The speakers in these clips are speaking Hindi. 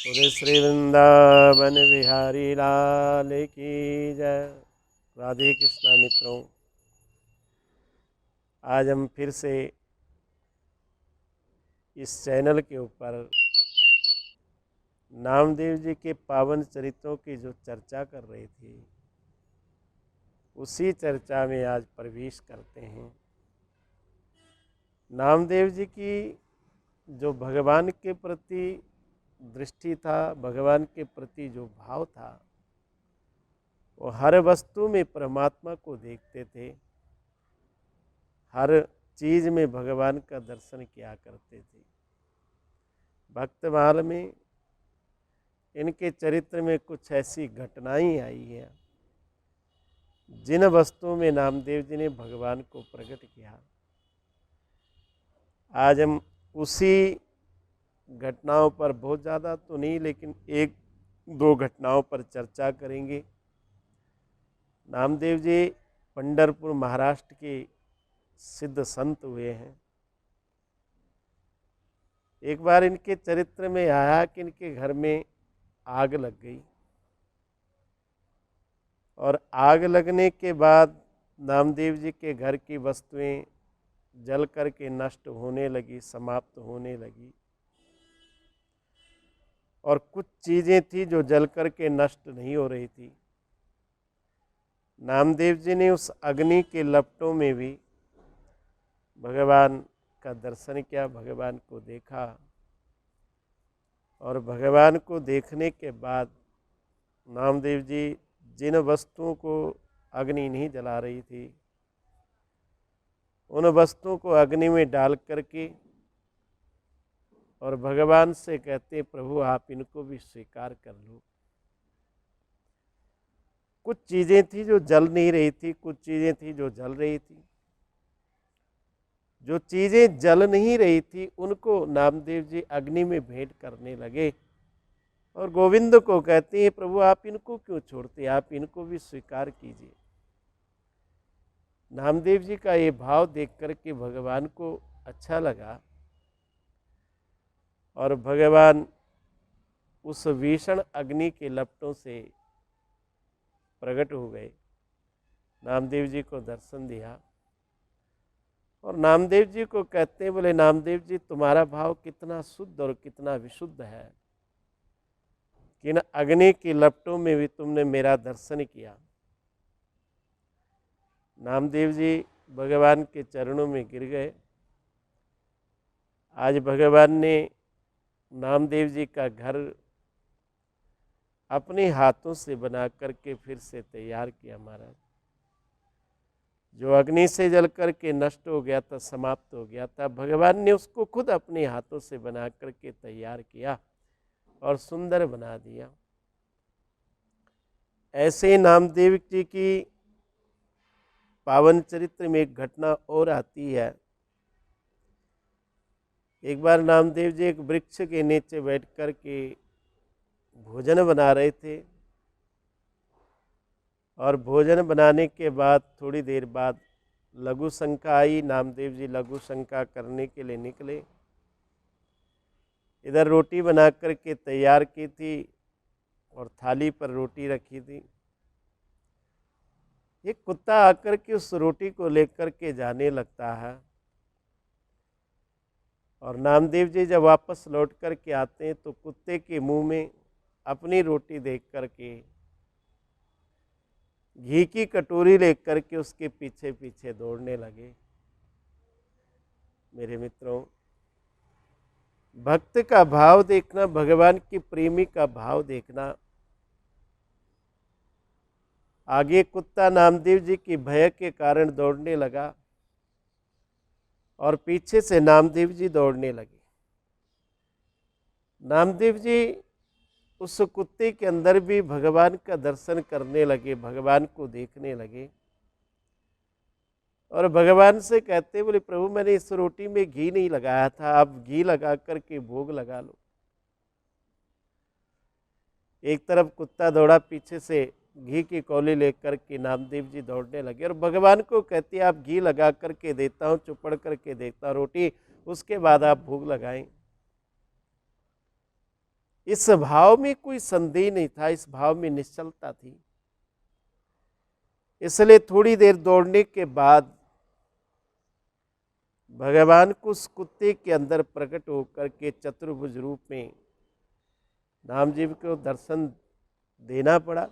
बोले श्री वृंदावन बिहारी लाल की जय। राधे कृष्णा मित्रों, आज हम फिर से इस चैनल के ऊपर नामदेव जी के पावन चरित्रों की जो चर्चा कर रहे थे, उसी चर्चा में आज प्रवेश करते हैं। नामदेव जी की जो भगवान के प्रति दृष्टि था, भगवान के प्रति जो भाव था, वो हर वस्तु में परमात्मा को देखते थे, हर चीज़ में भगवान का दर्शन किया करते थे। भक्तमाल में इनके चरित्र में कुछ ऐसी घटनाएं आई हैं जिन वस्तुओं में नामदेव जी ने भगवान को प्रकट किया। आज हम उसी घटनाओं पर, बहुत ज़्यादा तो नहीं लेकिन एक दो घटनाओं पर चर्चा करेंगे। नामदेव जी पंढरपुर महाराष्ट्र के सिद्ध संत हुए हैं। एक बार इनके चरित्र में आया कि इनके घर में आग लग गई और आग लगने के बाद नामदेव जी के घर की वस्तुएं जल कर के नष्ट होने लगी, समाप्त होने लगी। और कुछ चीज़ें थी जो जल कर के नष्ट नहीं हो रही थी। नामदेव जी ने उस अग्नि के लपटों में भी भगवान का दर्शन किया, भगवान को देखा। और भगवान को देखने के बाद नामदेव जी जिन वस्तुओं को अग्नि नहीं जला रही थी, उन वस्तुओं को अग्नि में डाल करके और भगवान से कहते, प्रभु आप इनको भी स्वीकार कर लो। कुछ चीज़ें थी जो जल नहीं रही थी, कुछ चीज़ें थी जो जल रही थी। जो चीज़ें जल नहीं रही थी उनको नामदेव जी अग्नि में भेंट करने लगे और गोविंद को कहते हैं, प्रभु आप इनको क्यों छोड़ते, आप इनको भी स्वीकार कीजिए। नामदेव जी का ये भाव देख करके भगवान को अच्छा लगा और भगवान उस भीषण अग्नि के लपटों से प्रकट हो गए, नामदेव जी को दर्शन दिया। और नामदेव जी को कहते हैं, बोले नामदेव जी तुम्हारा भाव कितना शुद्ध और कितना विशुद्ध है कि इन अग्नि की लपटों में भी तुमने मेरा दर्शन किया। नामदेव जी भगवान के चरणों में गिर गए। आज भगवान ने नामदेव जी का घर अपने हाथों से बना करके फिर से तैयार किया। महाराज, जो अग्नि से जल करके नष्ट हो गया था, समाप्त हो गया था, भगवान ने उसको खुद अपने हाथों से बना करके तैयार किया और सुंदर बना दिया। ऐसे नामदेव जी की पावन चरित्र में एक घटना और आती है। एक बार नामदेव जी एक वृक्ष के नीचे बैठ कर के भोजन बना रहे थे और भोजन बनाने के बाद थोड़ी देर बाद लघु शंका आई। नामदेव जी लघु शंका करने के लिए निकले। इधर रोटी बना कर के तैयार की थी और थाली पर रोटी रखी थी। एक कुत्ता आकर के उस रोटी को लेकर के जाने लगता है और नामदेव जी जब वापस लौट कर के आते हैं तो कुत्ते के मुंह में अपनी रोटी देख कर के घी की कटोरी लेकर के उसके पीछे पीछे दौड़ने लगे। मेरे मित्रों, भक्त का भाव देखना, भगवान की प्रेमी का भाव देखना। आगे कुत्ता नामदेव जी की भय के कारण दौड़ने लगा और पीछे से नामदेव जी दौड़ने लगे। नामदेव जी उस कुत्ते के अंदर भी भगवान का दर्शन करने लगे, भगवान को देखने लगे और भगवान से कहते, बोले प्रभु मैंने इस रोटी में घी नहीं लगाया था, आप घी लगा करके भोग लगा लो। एक तरफ कुत्ता दौड़ा, पीछे से घी की कौली लेकर के नामदेव जी दौड़ने लगे और भगवान को कहते, आप घी लगा करके देता हूँ, चुपड़ करके देता रोटी, उसके बाद आप भोग लगाएं। इस भाव में कोई संदेह नहीं था, इस भाव में निश्चलता थी। इसलिए थोड़ी देर दौड़ने के बाद भगवान को उस कुत्ते के अंदर प्रकट होकर के चतुर्भुज रूप में नामदेव को दर्शन देना पड़ा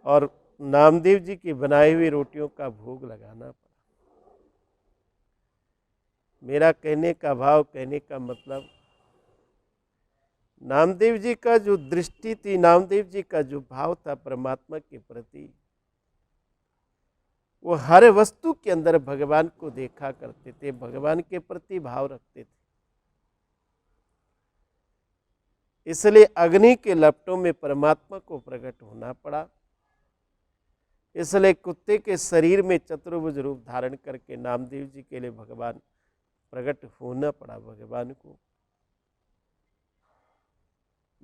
और नामदेव जी की बनाई हुई रोटियों का भोग लगाना पड़ा। मेरा कहने का भाव, कहने का मतलब, नामदेव जी का जो दृष्टि थी, नामदेव जी का जो भाव था परमात्मा के प्रति, वो हर वस्तु के अंदर भगवान को देखा करते थे, भगवान के प्रति भाव रखते थे। इसलिए अग्नि के लपटों में परमात्मा को प्रकट होना पड़ा। इसलिए कुत्ते के शरीर में चतुर्भुज रूप धारण करके नामदेव जी के लिए भगवान प्रकट होना पड़ा भगवान को।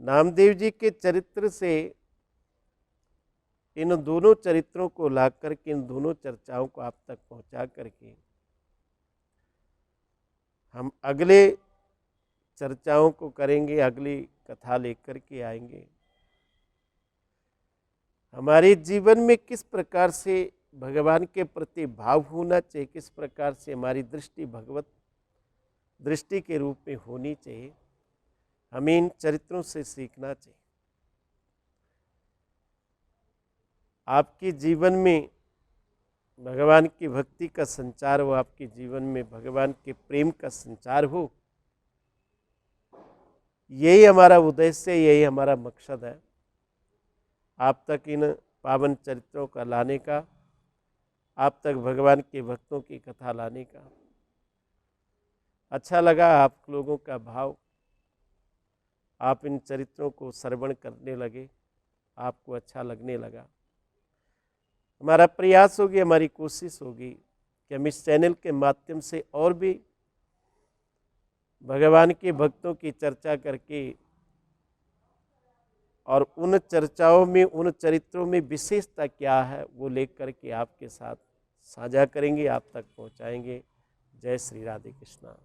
नामदेव जी के चरित्र से इन दोनों चरित्रों को ला करके, इन दोनों चर्चाओं को आप तक पहुंचा करके हम अगले चर्चाओं को करेंगे, अगली कथा लेकर के आएंगे। हमारे जीवन में किस प्रकार से भगवान के प्रति भाव होना चाहिए, किस प्रकार से हमारी दृष्टि भगवत दृष्टि के रूप में होनी चाहिए, हमें इन चरित्रों से सीखना चाहिए। आपके जीवन में भगवान की भक्ति का संचार हो, आपके जीवन में भगवान के प्रेम का संचार हो, यही हमारा उद्देश्य, यही हमारा मकसद है। आप तक इन पावन चरित्रों का लाने का, आप तक भगवान के भक्तों की कथा लाने का। अच्छा लगा आप लोगों का भाव, आप इन चरित्रों को श्रवण करने लगे, आपको अच्छा लगने लगा। हमारा प्रयास होगी, हमारी कोशिश होगी कि हम इस चैनल के माध्यम से और भी भगवान के भक्तों की चर्चा करके और उन चर्चाओं में, उन चरित्रों में विशेषता क्या है वो लेकर के आपके साथ साझा करेंगे, आप तक पहुंचाएंगे। जय श्री राधे कृष्णा।